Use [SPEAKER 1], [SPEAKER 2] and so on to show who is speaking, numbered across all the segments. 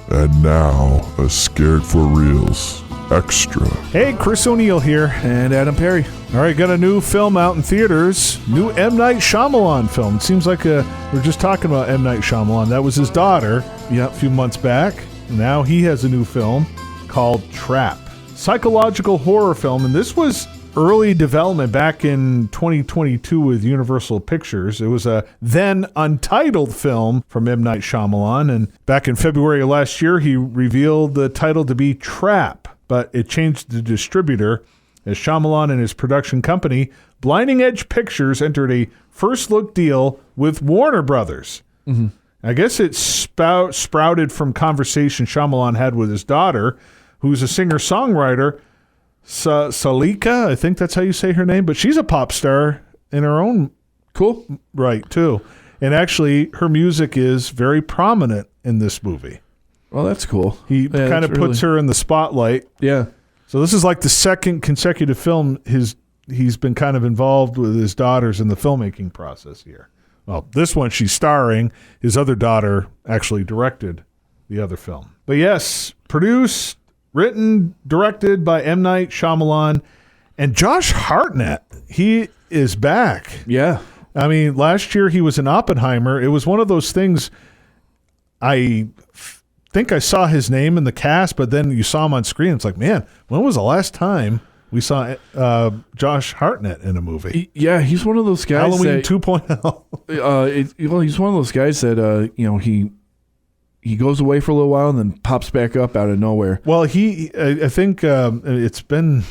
[SPEAKER 1] And now, a Scared for Reals Extra.
[SPEAKER 2] Hey, Chris O'Neill here.
[SPEAKER 3] And Adam Perry.
[SPEAKER 2] All right, got a new film out in theaters. New M. Night Shyamalan film. It seems like we're just talking about M. Night Shyamalan. That was his daughter a few months back. Now he has a new film called Trap. Psychological horror film, and this was early development back in 2022 with Universal Pictures. It was a then untitled film from M. Night Shyamalan, and back in February of last year, he revealed the title to be Trap, but it changed the distributor as Shyamalan and his production company, Blinding Edge Pictures, entered a first-look deal with Warner Brothers. Mm-hmm. I guess it sprouted from conversation Shyamalan had with his daughter, who's a singer-songwriter, Salika, I think that's how you say her name, but she's a pop star in her own right, too. And actually, her music is very prominent in this movie.
[SPEAKER 3] Well, that's cool.
[SPEAKER 2] He kind of puts her in the spotlight.
[SPEAKER 3] Yeah.
[SPEAKER 2] So this is like the second consecutive film he's been kind of involved with his daughters in the filmmaking process here. Well, this one she's starring. His other daughter actually directed the other film. But yes, produced, written, directed by M. Night Shyamalan. And Josh Hartnett, he is back.
[SPEAKER 3] Yeah.
[SPEAKER 2] I mean, last year he was in Oppenheimer. It was one of those things, I think I saw his name in the cast, but then you saw him on screen. It's like, man, when was the last time we saw Josh Hartnett in a movie?
[SPEAKER 3] Yeah, he's one of those guys.
[SPEAKER 2] Halloween 2.0.
[SPEAKER 3] He's one of those guys that, he goes away for a little while and then pops back up out of nowhere.
[SPEAKER 2] Well, I think it's been,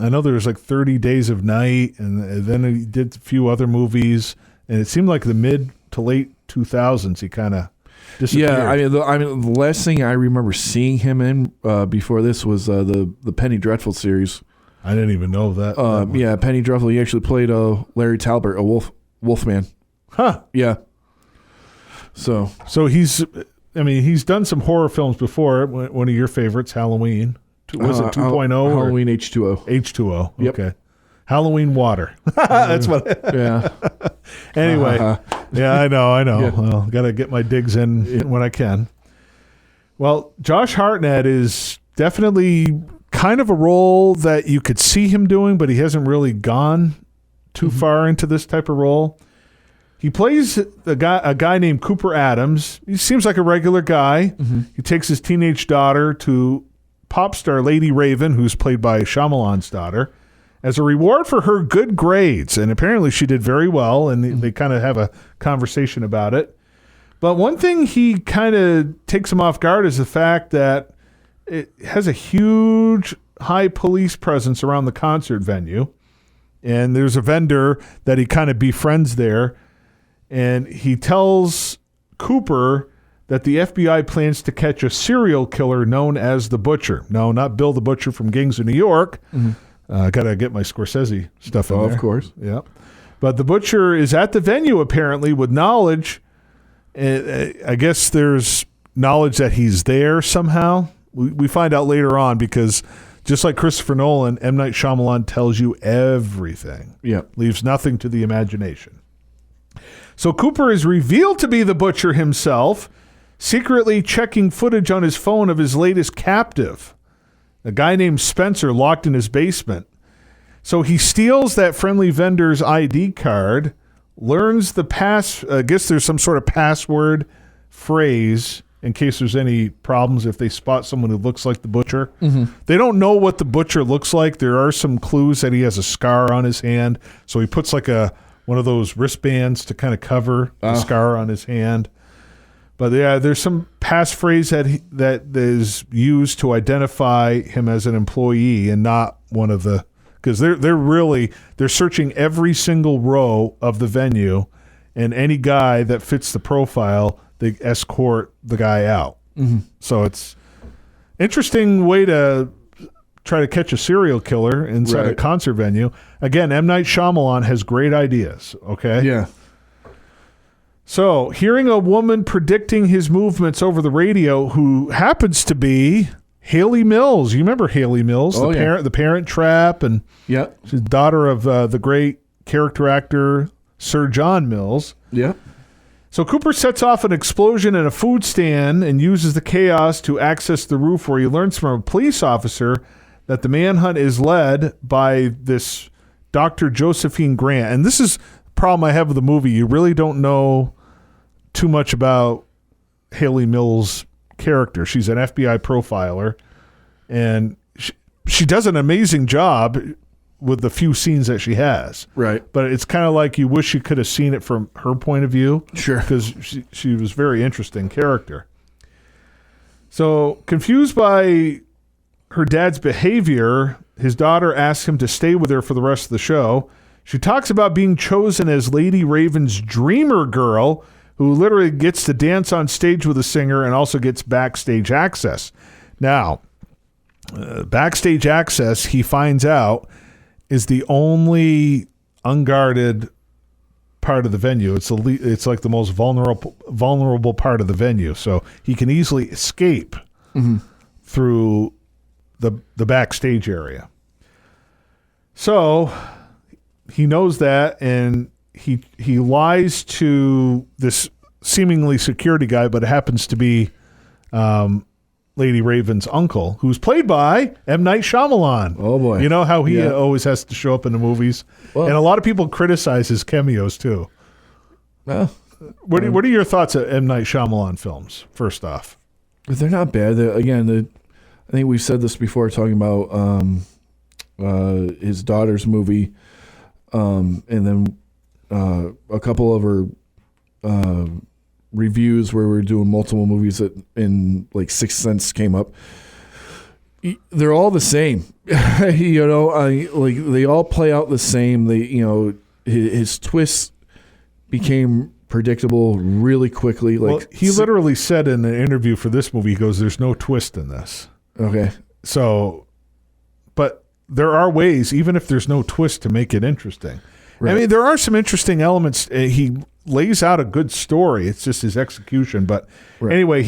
[SPEAKER 2] I know there was like 30 Days of Night, and then he did a few other movies, and it seemed like the mid to late 2000s he kind of disappeared.
[SPEAKER 3] Yeah, I mean, the last thing I remember seeing him in before this was the Penny Dreadful series.
[SPEAKER 2] I didn't even know that.
[SPEAKER 3] Yeah, Penny Dreadful. He actually played Larry Talbot, a Wolfman.
[SPEAKER 2] Huh.
[SPEAKER 3] Yeah. So
[SPEAKER 2] he's done some horror films before. One of your favorites, Halloween. Was it 2.0?
[SPEAKER 3] Halloween H2O.
[SPEAKER 2] H2O.
[SPEAKER 3] Yep.
[SPEAKER 2] Okay. Halloween Water. That's what.
[SPEAKER 3] Yeah.
[SPEAKER 2] Anyway. Yeah, I know.
[SPEAKER 3] Yeah.
[SPEAKER 2] Well, got to get my digs in when I can. Well, Josh Hartnett is definitely kind of a role that you could see him doing, but he hasn't really gone too far into this type of role. He plays a guy named Cooper Adams. He seems like a regular guy. Mm-hmm. He takes his teenage daughter to pop star Lady Raven, who's played by Shyamalan's daughter, as a reward for her good grades. And apparently she did very well, and they kind of have a conversation about it. But one thing he kind of takes him off guard is the fact that it has a huge high police presence around the concert venue. And there's a vendor that he kind of befriends there. And he tells Cooper that the FBI plans to catch a serial killer known as the Butcher. No, not Bill the Butcher from Gangs of New York. Mm-hmm. Got to get my Scorsese stuff in there.
[SPEAKER 3] Of course.
[SPEAKER 2] Yeah. But the Butcher is at the venue apparently with knowledge. I guess there's knowledge that he's there somehow. We find out later on because just like Christopher Nolan, M. Night Shyamalan tells you everything.
[SPEAKER 3] Yeah.
[SPEAKER 2] Leaves nothing to the imagination. So Cooper is revealed to be the Butcher himself, secretly checking footage on his phone of his latest captive, a guy named Spencer locked in his basement. So he steals that friendly vendor's ID card, learns I guess there's some sort of password phrase in case there's any problems if they spot someone who looks like the Butcher. Mm-hmm. They don't know what the Butcher looks like. There are some clues that he has a scar on his hand, so he puts like one of those wristbands to kind of cover the scar on his hand. But yeah, there's some passphrase that is used to identify him as an employee and not one of the, because they're searching every single row of the venue, and any guy that fits the profile, they escort the guy out. Mm-hmm. So it's interesting way to try to catch a serial killer inside a concert venue. Again, M. Night Shyamalan has great ideas, okay?
[SPEAKER 3] Yeah.
[SPEAKER 2] So, hearing a woman predicting his movements over the radio who happens to be Haley Mills. You remember Haley Mills, the Parent Trap, and she's the daughter of the great character actor Sir John Mills.
[SPEAKER 3] Yeah.
[SPEAKER 2] So Cooper sets off an explosion in a food stand and uses the chaos to access the roof, where he learns from a police officer that the manhunt is led by this Dr. Josephine Grant. And this is the problem I have with the movie. You really don't know too much about Haley Mills' character. She's an FBI profiler, and she does an amazing job with the few scenes that she has.
[SPEAKER 3] Right.
[SPEAKER 2] But it's kind of like you wish you could have seen it from her point of view.
[SPEAKER 3] Sure.
[SPEAKER 2] Because she was a very interesting character. So, confused by her dad's behavior, his daughter asks him to stay with her for the rest of the show. She talks about being chosen as Lady Raven's dreamer girl, who literally gets to dance on stage with a singer and also gets backstage access. Now, backstage access, he finds out, is the only unguarded part of the venue. It's like the most vulnerable part of the venue. So he can easily escape through the backstage area. So he knows that, and he lies to this seemingly security guy, but it happens to be Lady Raven's uncle, who's played by M. Night Shyamalan.
[SPEAKER 3] Oh, boy.
[SPEAKER 2] You know how he always has to show up in the movies? Well, and a lot of people criticize his cameos, too.
[SPEAKER 3] Well,
[SPEAKER 2] What are your thoughts of M. Night Shyamalan films, first off?
[SPEAKER 3] they're not bad. I think we've said this before, talking about his daughter's movie, and then a couple of her reviews where we're doing multiple movies in like Sixth Sense came up. They're all the same, like they all play out the same. His twists became predictable really quickly. Like
[SPEAKER 2] he literally said in an interview for this movie, he goes, "There's no twist in this."
[SPEAKER 3] Okay.
[SPEAKER 2] So, but there are ways, even if there's no twist, to make it interesting.
[SPEAKER 3] Right.
[SPEAKER 2] I mean, there are some interesting elements. He lays out a good story. It's just his execution. But anyway,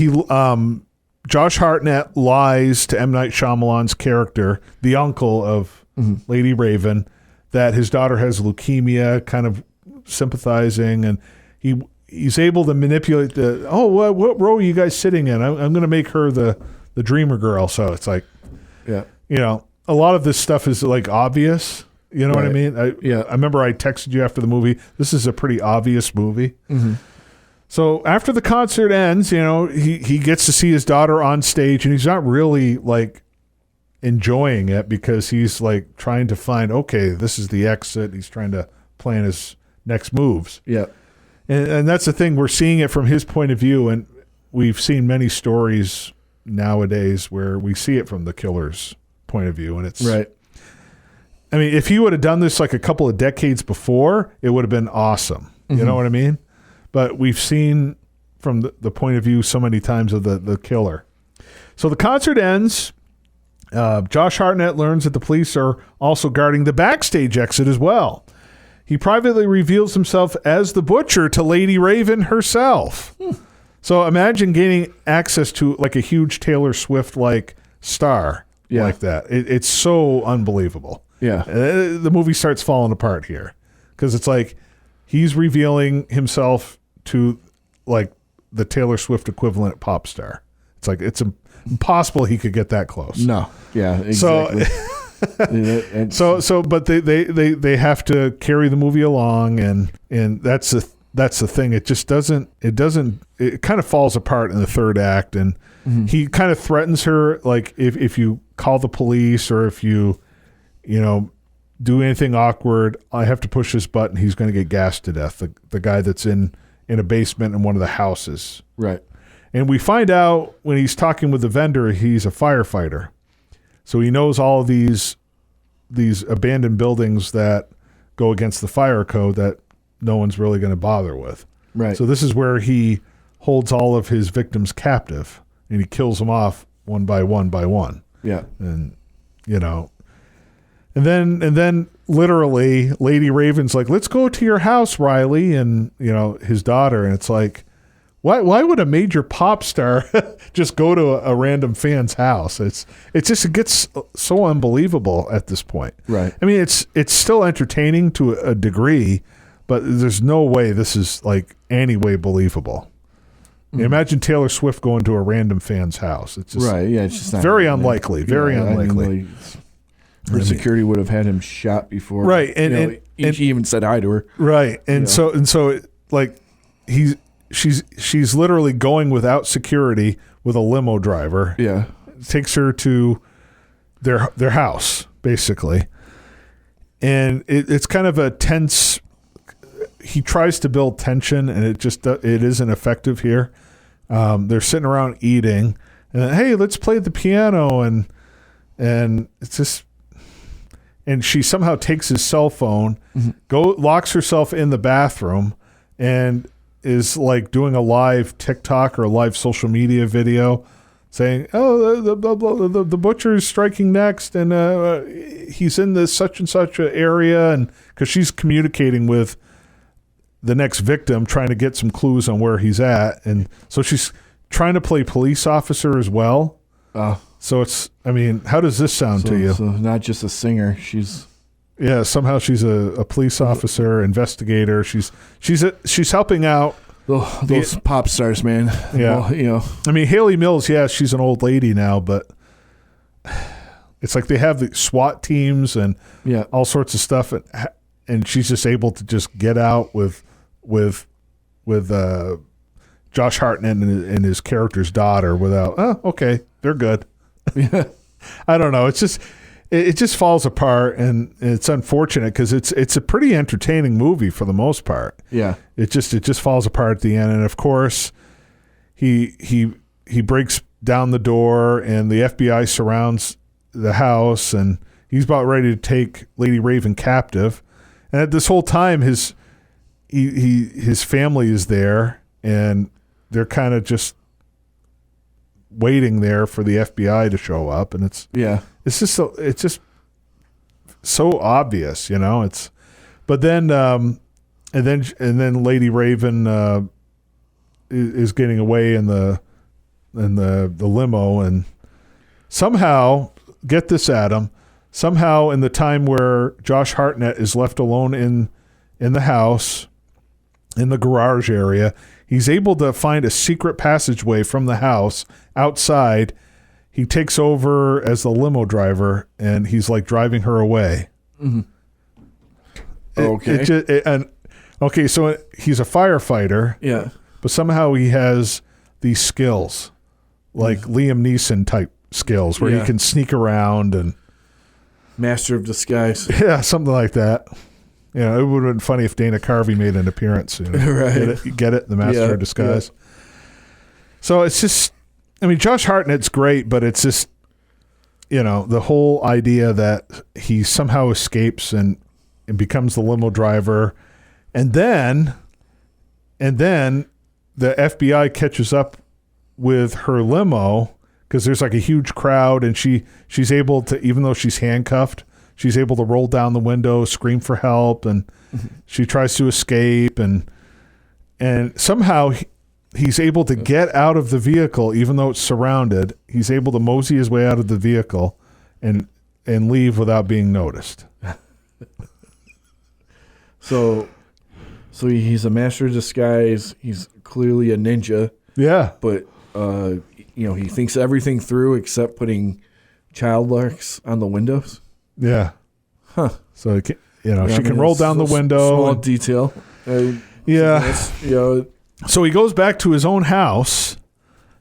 [SPEAKER 2] Josh Hartnett lies to M. Night Shyamalan's character, the uncle of Lady Raven, that his daughter has leukemia, kind of sympathizing, and he's able to manipulate what row are you guys sitting in? I'm going to make her the dreamer girl. So it's like, a lot of this stuff is like obvious. You know what I mean? I remember I texted you after the movie. This is a pretty obvious movie. Mm-hmm. So after the concert ends, he gets to see his daughter on stage, and he's not really like enjoying it because he's like trying to find, okay, this is the exit. He's trying to plan his next moves.
[SPEAKER 3] Yeah.
[SPEAKER 2] And that's the thing. We're seeing it from his point of view, and we've seen many stories nowadays where we see it from the killer's point of view, and it's
[SPEAKER 3] right.
[SPEAKER 2] I mean, if he would have done this like a couple of decades before, it would have been awesome. You know what I mean? But we've seen from the point of view so many times of the killer. So the concert ends. Josh Hartnett learns that the police are also guarding the backstage exit as well. He privately reveals himself as the butcher to Lady Raven herself. So imagine gaining access to like a huge Taylor Swift-like star like that. It's so unbelievable.
[SPEAKER 3] Yeah.
[SPEAKER 2] The movie starts falling apart here because it's like he's revealing himself to like the Taylor Swift equivalent pop star. It's like it's impossible he could get that close.
[SPEAKER 3] No. Yeah, exactly.
[SPEAKER 2] So but they have to carry the movie along, and that's the thing. It just doesn't it kind of falls apart in the third act, and he kind of threatens her, like if you call the police or if you do anything awkward, I have to push this button, he's going to get gassed to death. The guy that's in a basement in one of the houses.
[SPEAKER 3] Right.
[SPEAKER 2] And we find out when he's talking with the vendor, he's a firefighter. So he knows all of these abandoned buildings that go against the fire code that no one's really going to bother with.
[SPEAKER 3] Right.
[SPEAKER 2] So this is where he holds all of his victims captive, and he kills them off one by one.
[SPEAKER 3] Yeah.
[SPEAKER 2] And And then literally Lady Raven's like, "Let's go to your house, Riley," and his daughter, and it's like, why would a major pop star just go to a random fan's house? It gets so unbelievable at this point.
[SPEAKER 3] Right.
[SPEAKER 2] I mean, it's still entertaining to a degree, but there's no way this is like any way believable. Imagine Taylor Swift going to a random fan's house. It's just
[SPEAKER 3] right. Yeah, it's just not
[SPEAKER 2] very unlikely. Very unlikely.
[SPEAKER 3] I mean, her security would have had him shot before.
[SPEAKER 2] Right, and
[SPEAKER 3] he even said hi to her.
[SPEAKER 2] Right, and so like she's literally going without security with a limo driver.
[SPEAKER 3] Yeah,
[SPEAKER 2] takes her to their house basically, and it's kind of a tense. He tries to build tension, and it isn't effective here. They're sitting around eating, and then, hey, let's play the piano, and it's just, and she somehow takes his cell phone, locks herself in the bathroom, and is like doing a live TikTok or a live social media video, saying, "Oh, the butcher is striking next, and he's in this such and such area," and because she's communicating with the next victim, trying to get some clues on where he's at. And so she's trying to play police officer as well. So it's, I mean, how does this sound to you?
[SPEAKER 3] So not just a singer. She's
[SPEAKER 2] somehow she's a police officer, investigator. She's helping out
[SPEAKER 3] those pop stars, man.
[SPEAKER 2] Yeah.
[SPEAKER 3] Well,
[SPEAKER 2] I mean, Haley Mills, she's an old lady now, but it's like they have the SWAT teams and all sorts of stuff, and she's just able to just get out with Josh Hartnett and his character's daughter without, okay, they're good.
[SPEAKER 3] Yeah.
[SPEAKER 2] I don't know. It's just, it just falls apart, and it's unfortunate because it's a pretty entertaining movie for the most part.
[SPEAKER 3] Yeah.
[SPEAKER 2] It just falls apart at the end. And of course he breaks down the door, and the FBI surrounds the house, and he's about ready to take Lady Raven captive. And at this whole time, his family is there, and they're kind of just waiting there for the FBI to show up, and it's just so obvious, but then and then Lady Raven is getting away in the limo, and somehow, get this, Adam, somehow in the time where Josh Hartnett is left alone in the house, in the garage area, he's able to find a secret passageway from the house outside. He takes over as the limo driver, and he's like driving her away.
[SPEAKER 3] Mm-hmm.
[SPEAKER 2] Okay. So he's a firefighter.
[SPEAKER 3] Yeah.
[SPEAKER 2] But somehow he has these skills, like Liam Neeson type skills, where he can sneak around and
[SPEAKER 3] master of disguise.
[SPEAKER 2] Yeah, something like that. It would have been funny if Dana Carvey made an appearance.
[SPEAKER 3] Right.
[SPEAKER 2] Get it? The master of disguise. Yeah. So it's just, I mean, Josh Hartnett's great, but it's just, the whole idea that he somehow escapes and becomes the limo driver, and then the FBI catches up with her limo because there's like a huge crowd, and she's able to, even though she's handcuffed, she's able to roll down the window, scream for help, and she tries to escape, and somehow he's able to get out of the vehicle, even though it's surrounded. He's able to mosey his way out of the vehicle and leave without being noticed.
[SPEAKER 3] So he's a master of disguise. He's clearly a ninja.
[SPEAKER 2] Yeah.
[SPEAKER 3] But, he thinks everything through except putting child locks on the windows.
[SPEAKER 2] Yeah.
[SPEAKER 3] Huh.
[SPEAKER 2] So, she can roll down the window.
[SPEAKER 3] Small detail.
[SPEAKER 2] Yeah. So he goes back to his own house,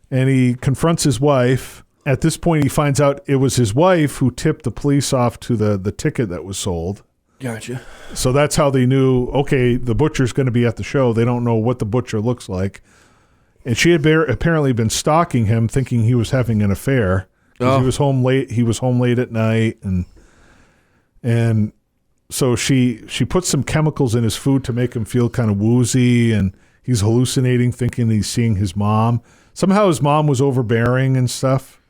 [SPEAKER 2] and he confronts his wife. At this point, he finds out it was his wife who tipped the police off to the ticket that was sold.
[SPEAKER 3] Gotcha.
[SPEAKER 2] So that's how they knew, okay, the butcher's going to be at the show. They don't know what the butcher looks like. And she had apparently been stalking him, thinking he was having an affair. He was home late. He was home late at night, and so she puts some chemicals in his food to make him feel kind of woozy, and he's hallucinating, thinking he's seeing his mom. Somehow his mom was overbearing and stuff.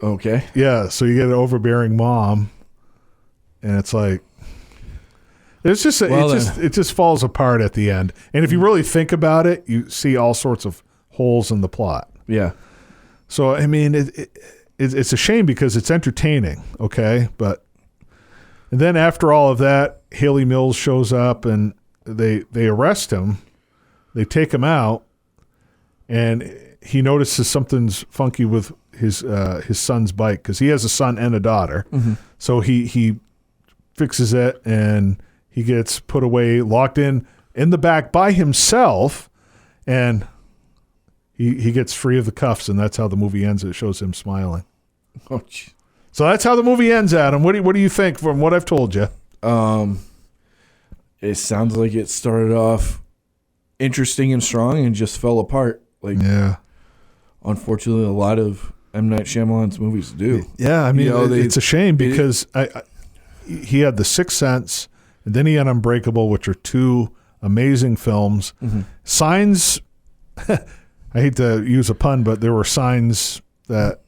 [SPEAKER 3] Okay.
[SPEAKER 2] Yeah, so you get an overbearing mom, and it's like it just falls apart at the end. And if you really think about it, you see all sorts of holes in the plot.
[SPEAKER 3] Yeah.
[SPEAKER 2] So I mean, it's a shame because it's entertaining, okay? And then after all of that, Haley Mills shows up, and they arrest him, they take him out, and he notices something's funky with his son's bike because he has a son and a daughter.
[SPEAKER 3] Mm-hmm.
[SPEAKER 2] So he fixes it and he gets put away, locked in the back by himself, and he gets free of the cuffs, and that's how the movie ends. It shows him smiling.
[SPEAKER 3] Oh, geez.
[SPEAKER 2] So that's how the movie ends, Adam. What do you think from what I've told you?
[SPEAKER 3] It sounds like it started off interesting and strong and just fell apart. Like,
[SPEAKER 2] Yeah.
[SPEAKER 3] unfortunately, a lot of M. Night Shyamalan's movies do.
[SPEAKER 2] Yeah, I mean,
[SPEAKER 3] You know,
[SPEAKER 2] it's a shame because he had The Sixth Sense, and then he had Unbreakable, which are two amazing films.
[SPEAKER 3] Mm-hmm.
[SPEAKER 2] Signs, I hate to use a pun, but there were signs that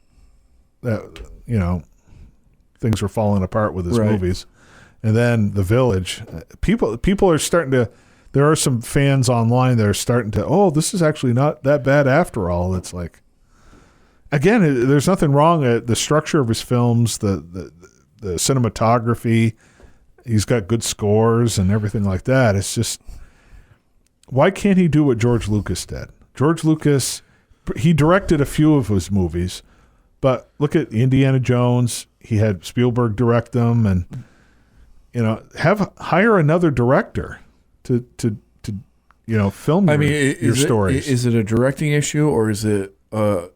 [SPEAKER 2] things were falling apart with his
[SPEAKER 3] Right.
[SPEAKER 2] movies. And then The Village. People are starting to, there are some fans online that are starting to, this is actually not that bad after all. It's like, again, there's nothing wrong. The structure of his films, the cinematography, he's got good scores and everything like that. It's just, why can't he do what George Lucas did? George Lucas, he directed a few of his movies, but look at Indiana Jones. He had Spielberg direct them, and hire another director to film your stories.
[SPEAKER 3] Is it a directing issue or is it a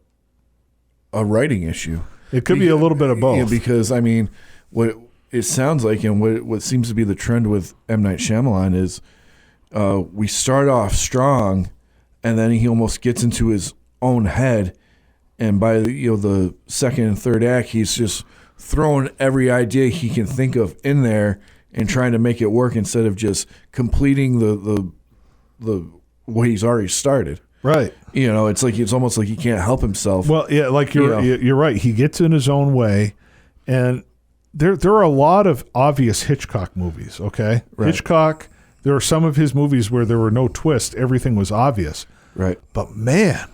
[SPEAKER 3] writing issue?
[SPEAKER 2] It could be a little bit of both.
[SPEAKER 3] Yeah, because I mean, what it sounds like, and what seems to be the trend with M. Night Shyamalan is, we start off strong, and then he almost gets into his own head, and by the second and third act, he's just throwing every idea he can think of in there and trying to make it work instead of just completing the what he's already started.
[SPEAKER 2] Right.
[SPEAKER 3] It's almost like he can't help himself.
[SPEAKER 2] Well, yeah, like you're right. He gets in his own way, and there are a lot of obvious Hitchcock movies. Okay,
[SPEAKER 3] Right.
[SPEAKER 2] Hitchcock. There are some of his movies where there were no twists; everything was obvious.
[SPEAKER 3] Right.
[SPEAKER 2] But man,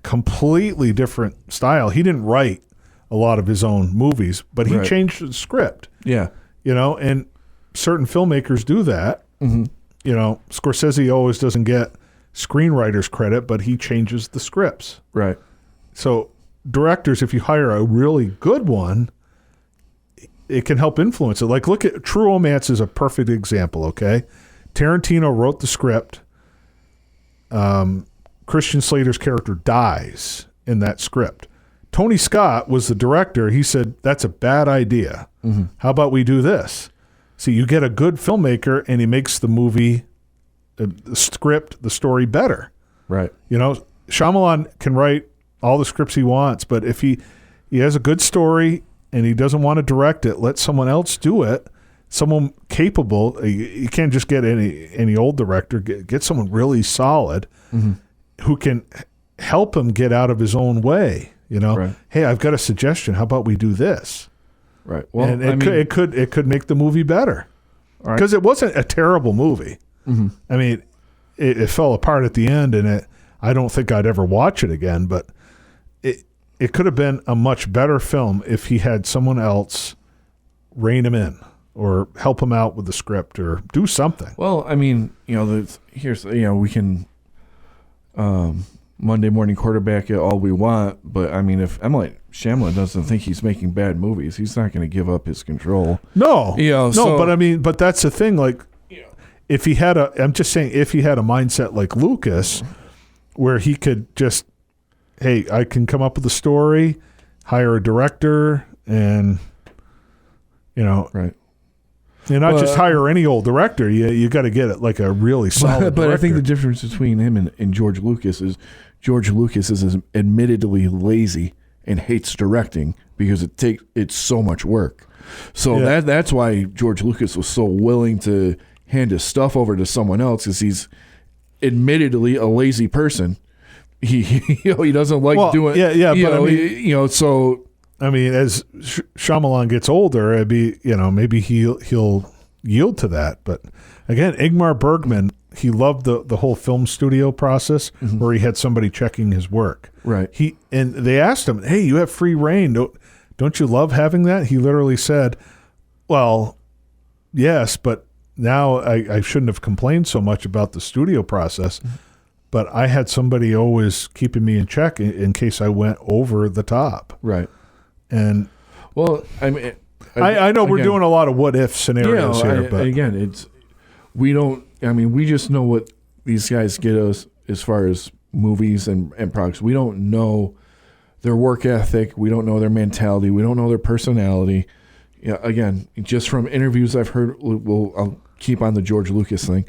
[SPEAKER 2] completely different style. He didn't write a lot of his own movies, but he
[SPEAKER 3] Right.
[SPEAKER 2] changed the script.
[SPEAKER 3] Yeah.
[SPEAKER 2] And certain filmmakers do that.
[SPEAKER 3] Mm-hmm.
[SPEAKER 2] Scorsese always doesn't get screenwriters credit, but he changes the scripts.
[SPEAKER 3] Right.
[SPEAKER 2] So directors, if you hire a really good one, it can help influence it. Like, look at True Romance is a perfect example, okay? Tarantino wrote the script. Christian Slater's character dies in that script. Tony Scott was the director. He said, that's a bad idea.
[SPEAKER 3] Mm-hmm.
[SPEAKER 2] How about we do this? See, you get a good filmmaker, and he makes the movie, the script, the story better.
[SPEAKER 3] Right.
[SPEAKER 2] Shyamalan can write all the scripts he wants, but if he has a good story and he doesn't want to direct it, let someone else do it. Someone capable. You can't just get any old director. Get someone really solid who can help him get out of his own way.
[SPEAKER 3] Right.
[SPEAKER 2] Hey, I've got a suggestion. How about we do this?
[SPEAKER 3] Right. Well,
[SPEAKER 2] And it could make the movie better, because it wasn't a terrible movie.
[SPEAKER 3] Mm-hmm.
[SPEAKER 2] I mean, it fell apart at the end, and I don't think I'd ever watch it again. But it could have been a much better film if he had someone else rein him in or help him out with the script or do something.
[SPEAKER 3] Well, I mean, we can Monday morning quarterback it all we want, but I mean, if M. Night Shyamalan doesn't think he's making bad movies, he's not going to give up his control.
[SPEAKER 2] No,
[SPEAKER 3] so,
[SPEAKER 2] but I mean, but that's the thing. Like, if he had I'm just saying, if he had a mindset like Lucas, where he could just, hey, I can come up with a story, hire a director, and
[SPEAKER 3] right.
[SPEAKER 2] and not just hire any old director. You got to get it like a really solid.
[SPEAKER 3] But I think the
[SPEAKER 2] director.
[SPEAKER 3] difference between him and George Lucas is George Lucas is admittedly lazy and hates directing because it's so much work. So that's why George Lucas was so willing to hand his stuff over to someone else, because he's admittedly a lazy person. He doesn't like doing so.
[SPEAKER 2] I mean, as Shyamalan gets older, it'd be, maybe he'll yield to that. But again, Ingmar Bergman, he loved the whole film studio process where he had somebody checking his work.
[SPEAKER 3] Right.
[SPEAKER 2] And they asked him, hey, you have free reign. Don't you love having that? He literally said, well, yes, but now I shouldn't have complained so much about the studio process, but I had somebody always keeping me in check in case I went over the top.
[SPEAKER 3] Right.
[SPEAKER 2] And
[SPEAKER 3] well, I mean,
[SPEAKER 2] I know we're doing a lot of what if scenarios here, but
[SPEAKER 3] again, we just know what these guys get us as far as movies and products. We don't know their work ethic. We don't know their mentality. We don't know their personality. Yeah, again, just from interviews I've heard, I'll keep on the George Lucas thing.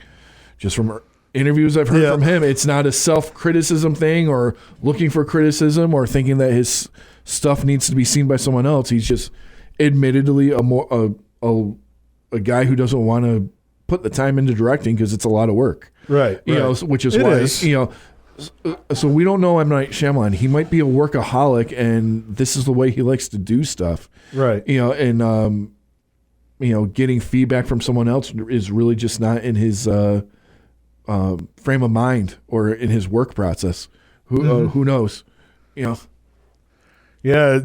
[SPEAKER 3] Just from interviews I've heard from him, it's not a self-criticism thing or looking for criticism or thinking that his stuff needs to be seen by someone else. He's just admittedly a guy who doesn't want to put the time into directing because it's a lot of work.
[SPEAKER 2] Right.
[SPEAKER 3] You know, which is why, you know, so we don't know M. Night Shyamalan. He might be a workaholic, and this is the way he likes to do stuff.
[SPEAKER 2] Right.
[SPEAKER 3] You know, and you know, getting feedback from someone else is really just not in his frame of mind or in his work process. Who knows? You know.
[SPEAKER 2] Yeah.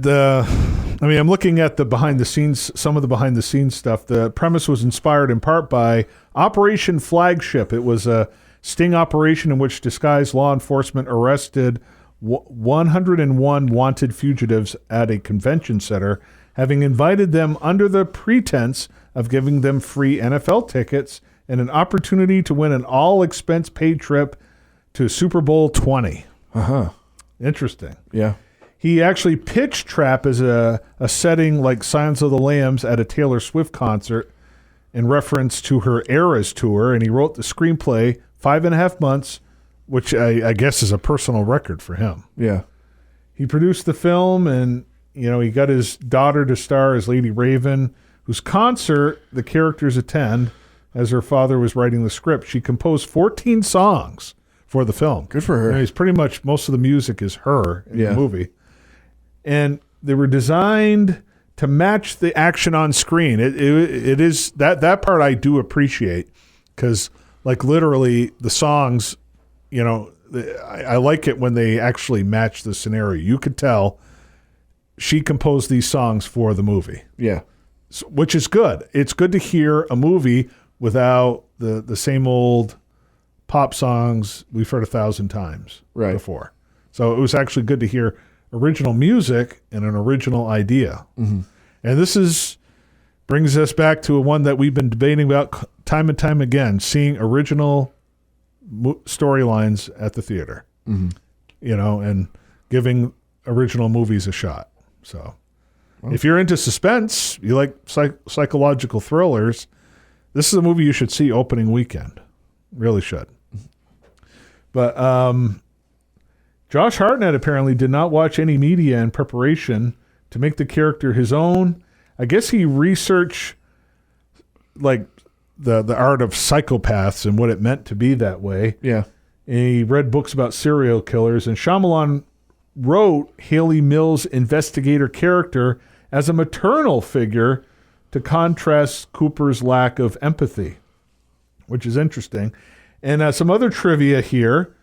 [SPEAKER 2] I mean, I'm looking at some of the behind the scenes stuff. The premise was inspired in part by Operation Flagship. It was a sting operation in which disguised law enforcement arrested 101 wanted fugitives at a convention center, having invited them under the pretense of giving them free NFL tickets and an opportunity to win an all-expense paid trip to Super Bowl 20. Interesting.
[SPEAKER 3] Yeah.
[SPEAKER 2] He actually pitched Trap as a setting like Silence of the Lambs at a Taylor Swift concert in reference to her Eras tour, and he wrote the screenplay 5.5 months, which I guess is a personal record for him.
[SPEAKER 3] Yeah.
[SPEAKER 2] He produced the film, and you know, he got his daughter to star as Lady Raven, whose concert the characters attend as her father was writing the script. She composed 14 songs for the film.
[SPEAKER 3] Good for her.
[SPEAKER 2] And it's pretty much most of the music is her in the movie. And they were designed to match the action on screen. It is that part I do appreciate, because like literally the songs, you know, I like it when they actually match the scenario. You could tell she composed these songs for the movie.
[SPEAKER 3] Yeah.
[SPEAKER 2] So, which is good. It's good to hear a movie without the same old pop songs we've heard 1,000 times before. So it was actually good to hear original music and an original idea. And this brings us back to one that we've been debating about time and time again, seeing original storylines at the theater, you know, and giving original movies a shot. So if you're into suspense, you like psychological thrillers, this is a movie you should see opening weekend. Really should. But Josh Hartnett apparently did not watch any media in preparation to make the character his own. I guess he researched like the art of psychopaths and what it meant to be that way.
[SPEAKER 3] Yeah.
[SPEAKER 2] And he read books about serial killers, and Shyamalan wrote Haley Mills' investigator character as a maternal figure to contrast Cooper's lack of empathy, which is interesting. And some other trivia here.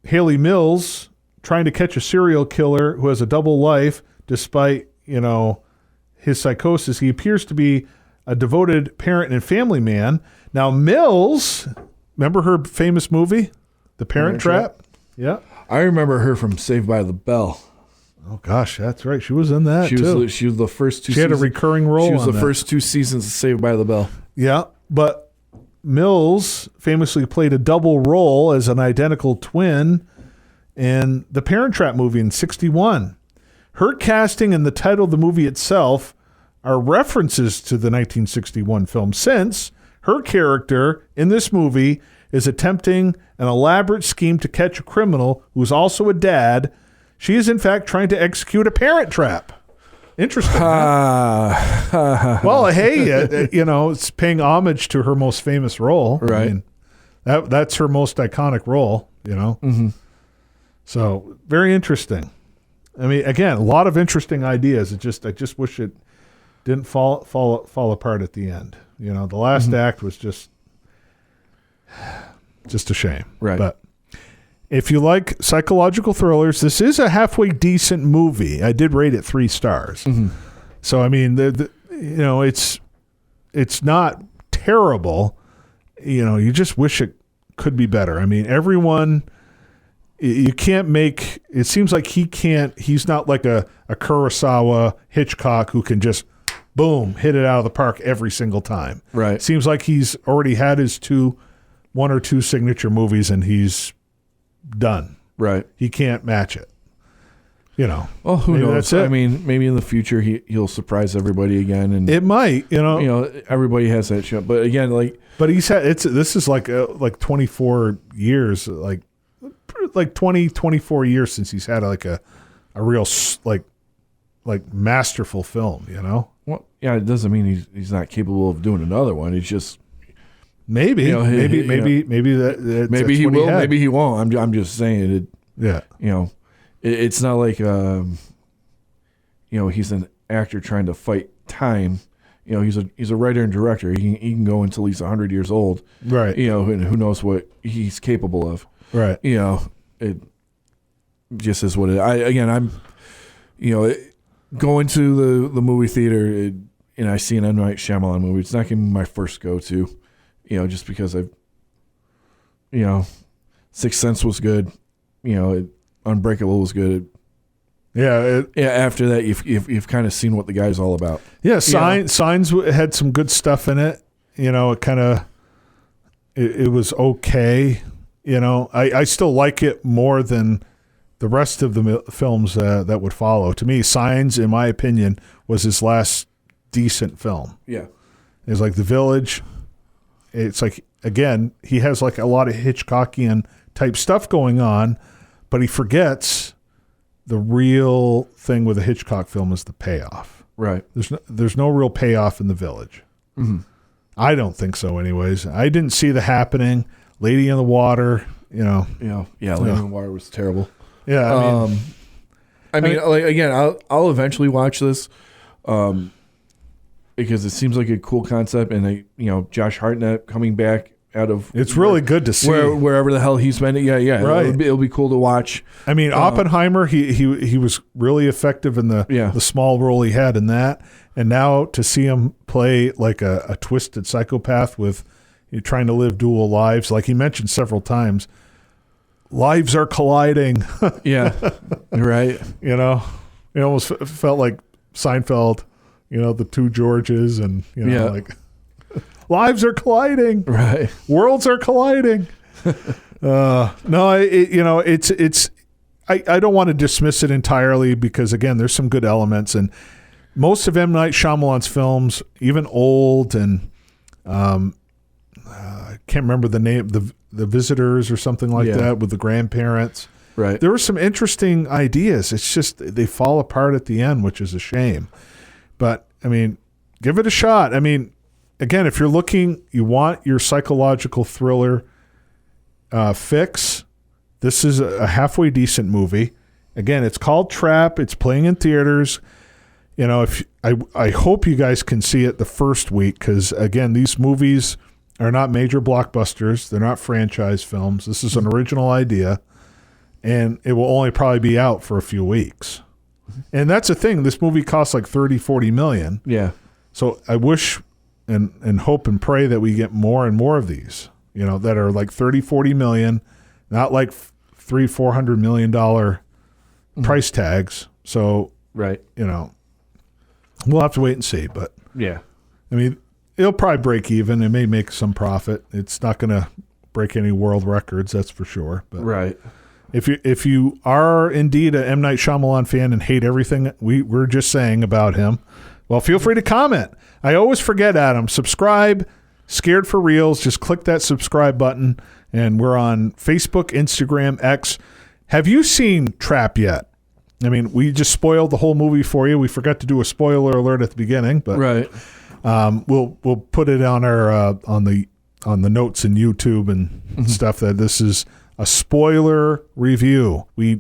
[SPEAKER 2] Haley Mills, trying to catch a serial killer who has a double life despite, you know, his psychosis. He appears to be a devoted parent and family man. Now, Mills, remember her famous movie, The Parent Trap? Yeah.
[SPEAKER 3] I remember her from Saved by the Bell.
[SPEAKER 2] Oh, gosh, that's right. She was in that,
[SPEAKER 3] she
[SPEAKER 2] too.
[SPEAKER 3] She was the first two
[SPEAKER 2] She had a recurring role.
[SPEAKER 3] She was
[SPEAKER 2] on
[SPEAKER 3] the first 2 seasons of Saved by the Bell.
[SPEAKER 2] Yeah, but Mills famously played a double role as an identical twin in the Parent Trap movie in 1961. Her casting and the title of the movie itself are references to the 1961 film, since her character in this movie is attempting an elaborate scheme to catch a criminal who's also a dad. She is, in fact, trying to execute a parent trap. Interesting. Well, hey, you know, it's paying homage to her most famous role.
[SPEAKER 3] Right.
[SPEAKER 2] I mean, that's her most iconic role, you know. So very interesting. I mean, again, a lot of interesting ideas. I just wish it didn't fall apart at the end. You know, the last act was just a shame.
[SPEAKER 3] Right.
[SPEAKER 2] But if you like psychological thrillers, this is a halfway decent movie. I did rate it 3 stars. So I mean, you know, it's not terrible, you just wish it could be better. I mean, everyone, you can't make, it seems like he's not like a Kurosawa, Hitchcock who can just, boom, hit it out of the park every single time.
[SPEAKER 3] Right.
[SPEAKER 2] Seems like he's already had his one or two signature movies and he's done.
[SPEAKER 3] Right.
[SPEAKER 2] He can't match it.
[SPEAKER 3] Well, who knows?
[SPEAKER 2] That's it.
[SPEAKER 3] I mean, maybe in the future he'll surprise everybody again, and
[SPEAKER 2] it might.
[SPEAKER 3] Everybody has that shot. But again,
[SPEAKER 2] but he's had this is like 24 years, like 20, 24 years since he's had a real like masterful film.
[SPEAKER 3] Well, yeah, it doesn't mean he's not capable of doing another one. It's just
[SPEAKER 2] maybe maybe
[SPEAKER 3] he will, maybe he won't. I'm just saying it.
[SPEAKER 2] Yeah.
[SPEAKER 3] It's not like he's an actor trying to fight time. He's a writer and director. He can go until he's 100 years old.
[SPEAKER 2] Right.
[SPEAKER 3] And who knows what he's capable of.
[SPEAKER 2] Right.
[SPEAKER 3] It just is what it. I'm going to the movie theater and I see an M. Night Shyamalan movie. It's not going to be my first go to. Just because Sixth Sense was good. Unbreakable was good.
[SPEAKER 2] Yeah.
[SPEAKER 3] After that, you've kind of seen what the guy's all about.
[SPEAKER 2] Yeah. Signs had some good stuff in it. It kind of it was okay. I still like it more than the rest of the films that would follow. To me, Signs, in my opinion, was his last decent film.
[SPEAKER 3] Yeah.
[SPEAKER 2] It was like The Village. It's like, again, he has like a lot of Hitchcockian type stuff going on, but he forgets the real thing with a Hitchcock film is the payoff.
[SPEAKER 3] Right.
[SPEAKER 2] There's no real payoff in The Village.
[SPEAKER 3] Mm-hmm.
[SPEAKER 2] I don't think so anyways. I didn't see The Happening, Lady in the Water,
[SPEAKER 3] Yeah, Lady in the Water was terrible.
[SPEAKER 2] Yeah,
[SPEAKER 3] I mean, again, I'll eventually watch this because it seems like a cool concept, and Josh Hartnett coming back out of
[SPEAKER 2] it's really good to see
[SPEAKER 3] wherever the hell he's been. Yeah,
[SPEAKER 2] right.
[SPEAKER 3] It'll be cool to watch.
[SPEAKER 2] I mean, Oppenheimer, he was really effective in the small role he had in that, and now to see him play like a twisted psychopath with trying to live dual lives, like he mentioned several times. Lives are colliding.
[SPEAKER 3] Yeah, right.
[SPEAKER 2] It almost felt like Seinfeld, the two Georges, and like lives are colliding.
[SPEAKER 3] Right,
[SPEAKER 2] worlds are colliding. No, it's. I don't want to dismiss it entirely because again, there's some good elements, and most of M. Night Shyamalan's films, even old and I can't remember the name, the Visitors or something like that with the grandparents.
[SPEAKER 3] Right.
[SPEAKER 2] There were some interesting ideas. It's just they fall apart at the end, which is a shame. But, I mean, give it a shot. I mean, again, if you're looking, you want your psychological thriller fix, this is a halfway decent movie. Again, it's called Trap. It's playing in theaters. I hope you guys can see it the first week because, again, these movies are not major blockbusters. They're not franchise films. This is an original idea, and it will only probably be out for a few weeks. And that's the thing. This movie costs like $30-40 million.
[SPEAKER 3] Yeah. So
[SPEAKER 2] I wish and hope and pray that we get more and more of these, that are like $30-40 million, not like $300-400 million price tags. So,
[SPEAKER 3] right.
[SPEAKER 2] We'll have to wait and see. But,
[SPEAKER 3] yeah.
[SPEAKER 2] I mean, it'll probably break even. It may make some profit. It's not going to break any world records, that's for sure. But
[SPEAKER 3] right.
[SPEAKER 2] If you are indeed a M. Night Shyamalan fan and hate everything we're just saying about him, well, feel free to comment. I always forget, Adam. Subscribe, Scared for Reels. Just click that subscribe button, and we're on Facebook, Instagram, X. Have you seen Trap yet? I mean, we just spoiled the whole movie for you. We forgot to do a spoiler alert at the beginning, but
[SPEAKER 3] right.
[SPEAKER 2] We'll put it on our on the notes in YouTube and stuff that this is a spoiler review. We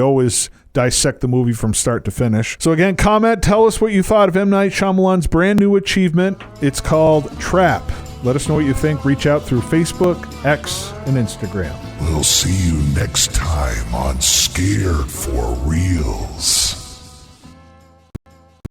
[SPEAKER 2] always dissect the movie from start to finish. So again, comment, tell us what you thought of M. Night Shyamalan's brand new achievement. It's called Trap. Let us know what you think. Reach out through Facebook, X, and Instagram.
[SPEAKER 1] We'll see you next time on Scared for Reals.